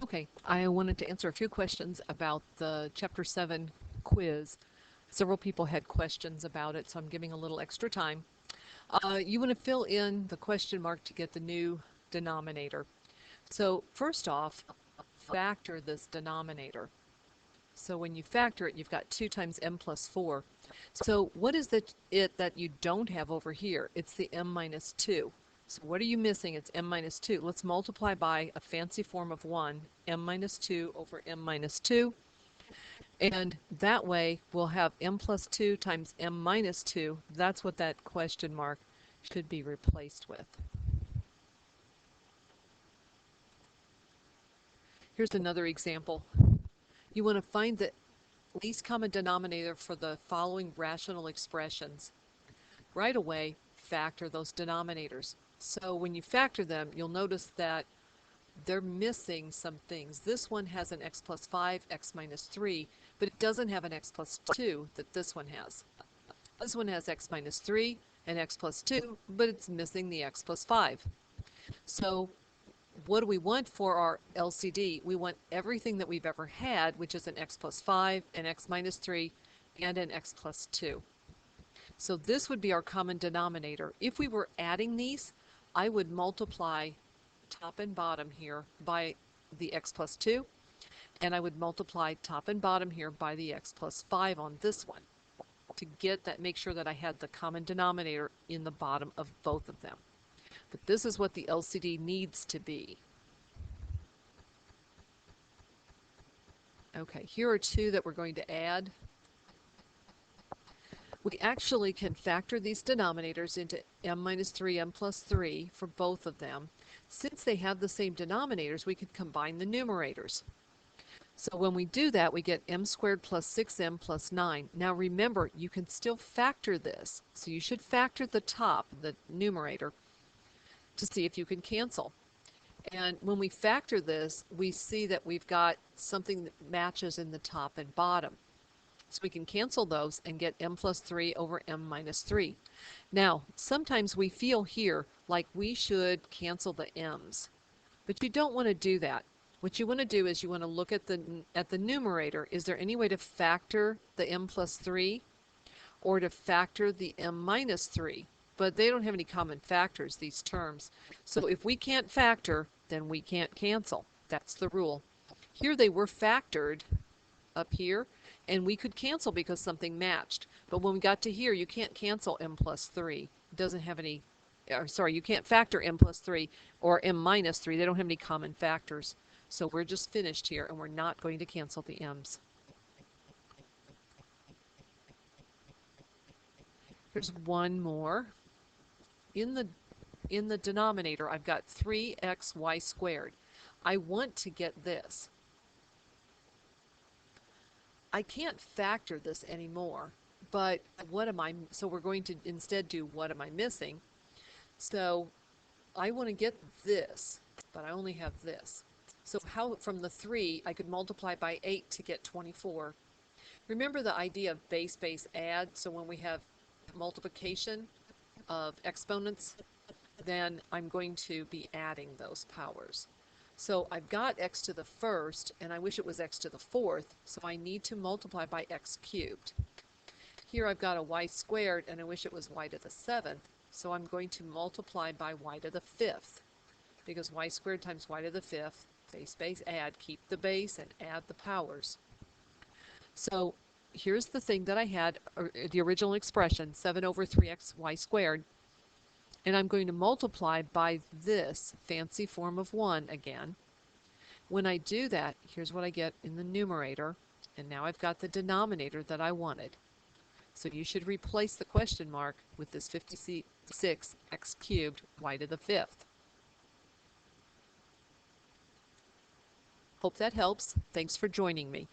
Okay, I wanted to answer a few questions about the Chapter 7 quiz. Several people had questions about it, so I'm giving a little extra time. You want to fill in the question mark to get the new denominator. So first off, factor this denominator. So when you factor it, you've got 2 times m plus 4. So what is it that you don't have over here? It's the m minus 2. So what are you missing? It's m minus 2. Let's multiply by a fancy form of 1, m minus 2 over m minus 2. And that way we'll have m plus 2 times m minus 2. That's what that question mark should be replaced with. Here's another example. You want to find the least common denominator for the following rational expressions. Right away, factor those denominators. So when you factor them, you'll notice that they're missing some things. This one has an x plus 5, x minus 3, but it doesn't have an x plus 2 that this one has. This one has x minus 3 and x plus 2, but it's missing the x plus 5. So what do we want for our LCD? We want everything that we've ever had, which is an x plus 5, an x minus 3, and an x plus 2. So this would be our common denominator. If we were adding these, I would multiply top and bottom here by the x plus 2, and I would multiply top and bottom here by the x plus 5 on this one to get that, make sure that I had the common denominator in the bottom of both of them. But this is what the LCD needs to be. Okay, here are 2 that we're going to add. We actually can factor these denominators into m minus 3, m plus 3 for both of them. Since they have the same denominators, we could combine the numerators. So when we do that, we get m squared plus 6m plus 9. Now remember, you can still factor this. So you should factor the top, the numerator, to see if you can cancel. And when we factor this, we see that we've got something that matches in the top and bottom. So we can cancel those and get m plus 3 over m minus 3. Now, sometimes we feel here like we should cancel the m's, but you don't want to do that. What you want to do is you want to look at the numerator. Is there any way to factor the m plus 3 or to factor the m minus 3? But they don't have any common factors, these terms. So if we can't factor, then we can't cancel. That's the rule. Here they were factored up here, and we could cancel because something matched. But when we got to here, you can't cancel m plus 3. It doesn't have any, sorry, you can't factor m plus 3 or m minus 3. They don't have any common factors. So we're just finished here, and we're not going to cancel the m's. Here's one more. In the denominator, I've got 3xy squared. I want to get this. I can't factor this anymore, but so we're going to instead do what am I missing? So I want to get this, but I only have this. So how from the 3, I could multiply by 8 to get 24. Remember the idea of base add, so when we have multiplication of exponents, then I'm going to be adding those powers. So I've got x to the first, and I wish it was x to the fourth, so I need to multiply by x cubed. Here I've got a y squared, and I wish it was y to the seventh, so I'm going to multiply by y to the fifth, because y squared times y to the fifth, base add, keep the base and add the powers. So here's the thing that I had, the original expression, 7 over 3xy squared, and I'm going to multiply by this fancy form of 1 again. When I do that, here's what I get in the numerator, and now I've got the denominator that I wanted. So you should replace the question mark with this 56x cubed y to the fifth. Hope that helps. Thanks for joining me.